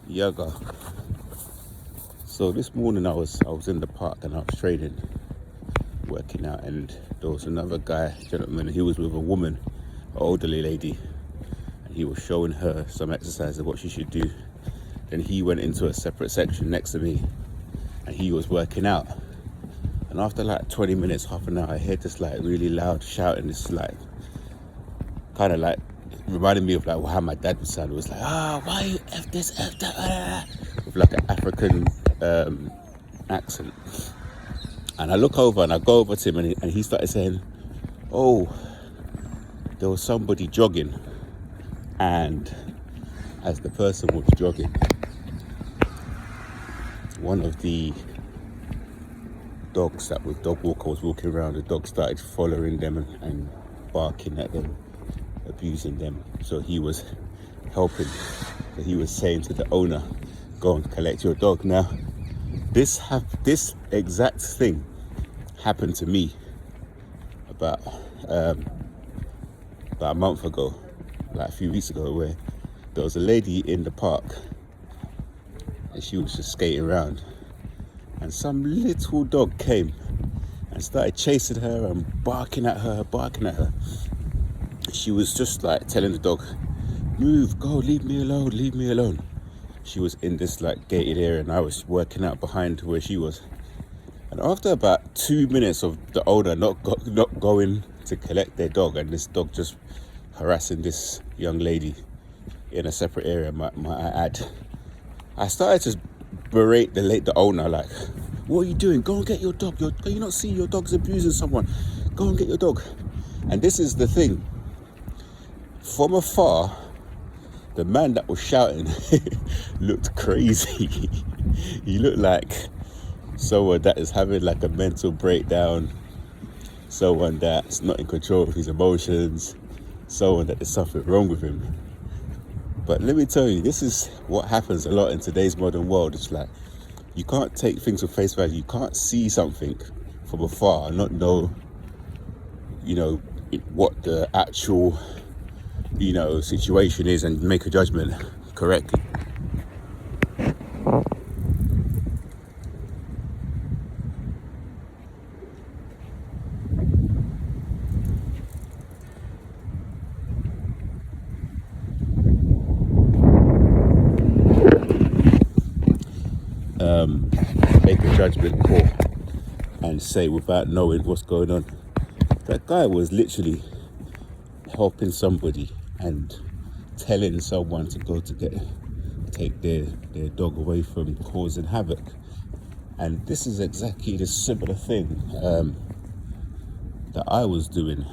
Yoga. So this morning I was in the park and I was training, working out, and there was another gentleman. He was with a woman, an elderly lady, and he was showing her some exercises of what she should do. Then he went into a separate section next to me, and he was working out. And after like 20 minutes, half an hour, I heard this like really loud shouting. This like kind of like reminded me of like how my dad would sound. It was like, why you F this, F that, with like an African accent. And I look over and I go over to him, and he started saying, oh, there was somebody jogging. And as the person was jogging, one of the dogs that was dog walker was walking around. The dog started following them and barking at them, abusing them. So he was helping. So he was saying to the owner, go and collect your dog. Now, this exact thing happened to me about a month ago, like a few weeks ago, where there was a lady in the park and she was just skating around, and some little dog came and started chasing her and barking at her. She was just like telling the dog, move, go, leave me alone. She was in this like gated area and I was working out behind where she was. And after about 2 minutes of the owner not going to collect their dog, and this dog just harassing this young lady in a separate area, might I add, I started to berate the owner, like, what are you doing? Go and get your dog. Can you not see your dog's abusing someone? Go and get your dog. And this is the thing. From afar, the man that was shouting looked crazy. He looked like someone that is having like a mental breakdown, someone that's not in control of his emotions, someone that there's something wrong with him. But let me tell you, this is what happens a lot in today's modern world. It's like, you can't take things for face value. You can't see something from afar and not know, what the actual, situation is and make a judgment correctly. Make a judgment call and say without knowing what's going on. That guy was literally helping somebody and telling someone to go to take their dog away from causing havoc. And this is exactly the similar thing that I was doing.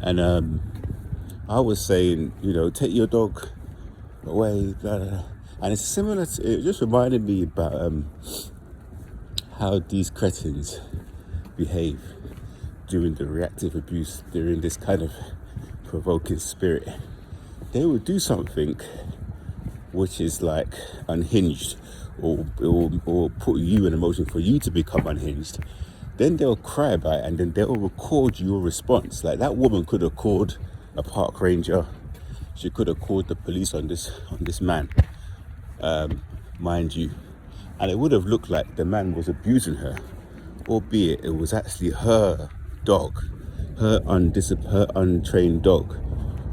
And I was saying, take your dog away, blah, blah, blah. And it's similar to, it just reminded me about how these cretins behave during the reactive abuse, during this kind of provoking spirit. They will do something which is like unhinged, or put you in a motion for you to become unhinged. Then they'll cry about it, and then they'll record your response. Like, that woman could have called a park ranger. She could have called the police on this man, mind you. And it would have looked like the man was abusing her, albeit it was actually her dog, her untrained dog,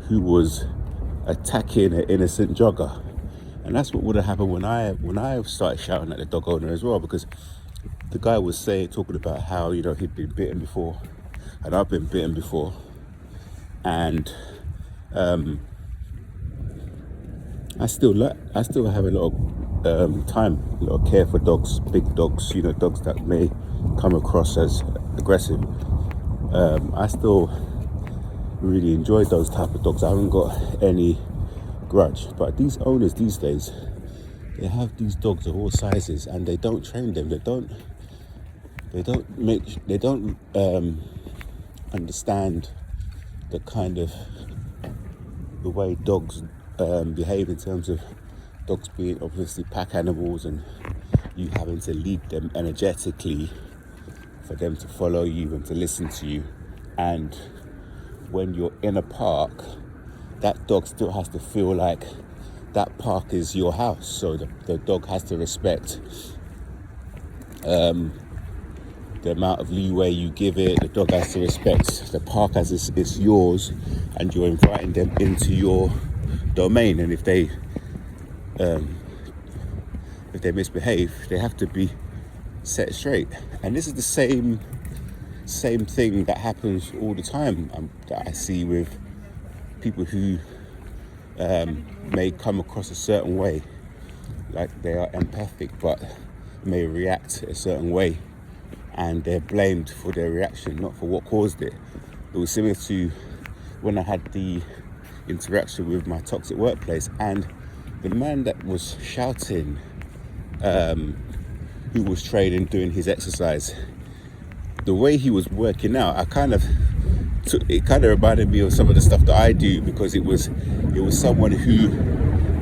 who was attacking an innocent jogger. And that's what would have happened when I started shouting at the dog owner as well, because the guy was talking about how, he'd been bitten before, and I've been bitten before, and I still have a lot of time, a lot of care for dogs, big dogs, dogs that may come across as aggressive. I still really enjoy those type of dogs. I haven't got any grudge. But these owners these days, they have these dogs of all sizes, and they don't train them. They don't understand the way dogs behave, in terms of dogs being obviously pack animals and you having to lead them energetically for them to follow you and to listen to you. And when you're in a park, that dog still has to feel like that park is your house. So the dog has to respect the amount of leeway you give it. The dog has to respect the park as it's yours, and you're inviting them into your domain. And if they misbehave, they have to be set straight. And this is the same thing that happens all the time, that I see with people who may come across a certain way, like they are empathic but may react a certain way, and they're blamed for their reaction, not for what caused it. It was similar to when I had the interaction with my toxic workplace, and the man that was shouting, who was training, doing his exercise, the way he was working out, it kind of reminded me of some of the stuff that I do, because it was someone who,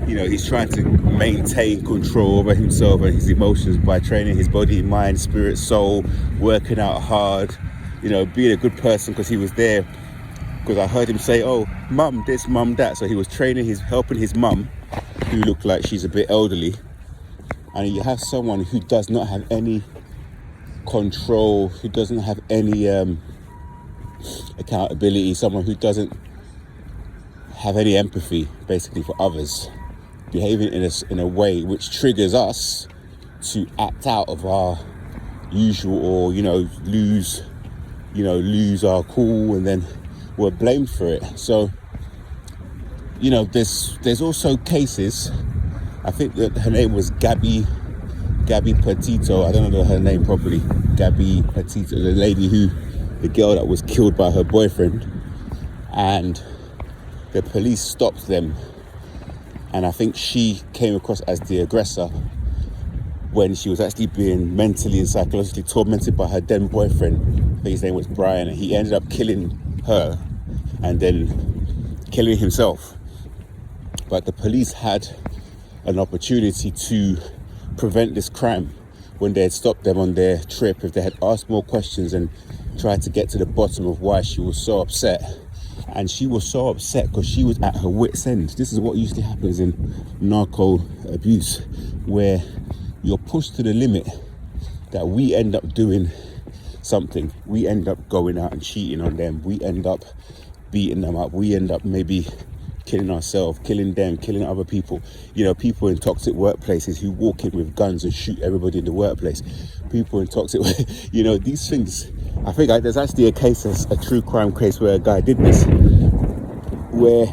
he's trying to maintain control over himself and his emotions by training his body, mind, spirit, soul, working out hard, being a good person, because he was there. Because I heard him say, "Oh, mum this, mum that." So he was helping his mum, who looked like she's a bit elderly. And you have someone who does not have any control, who doesn't have any accountability, someone who doesn't have any empathy, basically, for others, behaving in a way which triggers us to act out of our usual, or lose our cool, and then we're blamed for it. So there's also cases. I think that her name was Gabby Petito. I don't know her name properly. Gabby Petito, the girl that was killed by her boyfriend, and the police stopped them. And I think she came across as the aggressor when she was actually being mentally and psychologically tormented by her then boyfriend. I think his name was Brian, and he ended up killing her and then killing himself. But the police had an opportunity to prevent this crime when they had stopped them on their trip. If they had asked more questions and tried to get to the bottom of why she was so upset. And she was so upset because she was at her wit's end. This is what usually happens in narco abuse, where you're pushed to the limit that we end up doing something. We end up going out and cheating on them. We end up beating them up. We end up maybe killing ourselves, killing them, killing other people. People in toxic workplaces who walk in with guns and shoot everybody in the workplace. People in toxic, these things. I think there's actually a true crime case where a guy did this, where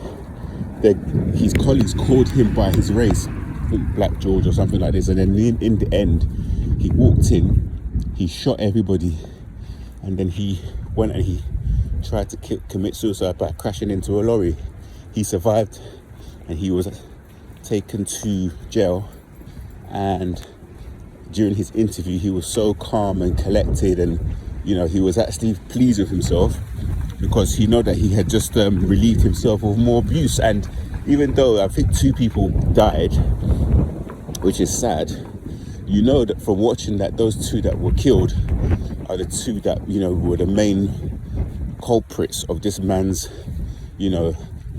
his colleagues called him by his race, I think Black George or something like this, and then in the end, he walked in, he shot everybody, and then he went and he tried to commit suicide by crashing into a lorry. He survived, and he was taken to jail, and during his interview he was so calm and collected, and he was actually pleased with himself, because he knew that he had just relieved himself of more abuse. And even though I think 2 people died, which is sad, that from watching that those 2 that were killed are the 2 that were the main culprits of this man's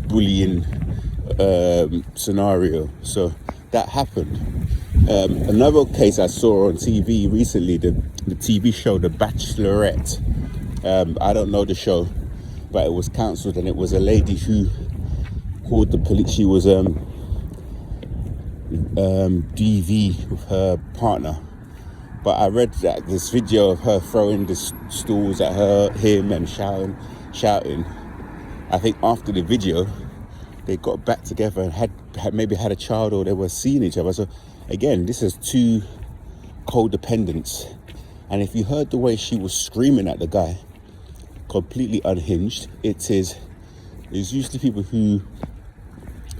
bullying scenario. So that happened. Another case I saw on TV recently, the TV show The Bachelorette. I don't know the show, but it was cancelled, and it was a lady who called the police. She was DV with her partner. But I read that this video of her throwing the stools at him and shouting. I think after the video, they got back together and had maybe had a child, or they were seeing each other. So again, this is 2 codependents. And if you heard the way she was screaming at the guy, completely unhinged, it's usually people who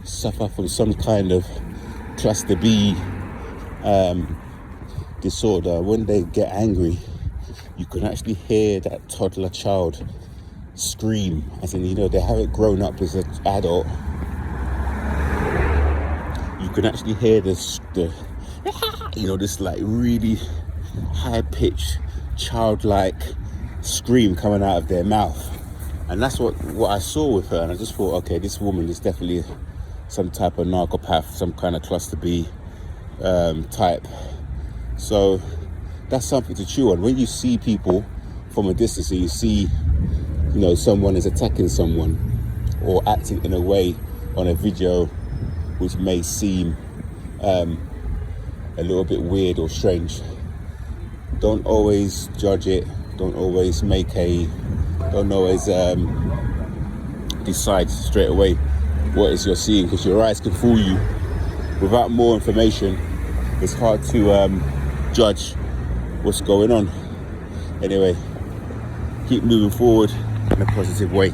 suffer from some kind of cluster B disorder. When they get angry, you can actually hear that toddler child scream, as in they haven't grown up as an adult. You can actually hear this like really high pitched childlike scream coming out of their mouth. And that's what I saw with her. And I just thought, okay, this woman is definitely some type of narcopath, some kind of cluster B type. So that's something to chew on. When you see people from a distance, and you see, someone is attacking someone or acting in a way on a video which may seem a little bit weird or strange, don't always judge it. Don't always decide straight away what is you're seeing, because your eyes can fool you. Without more information, it's hard to judge what's going on. Anyway, keep moving forward in a positive way.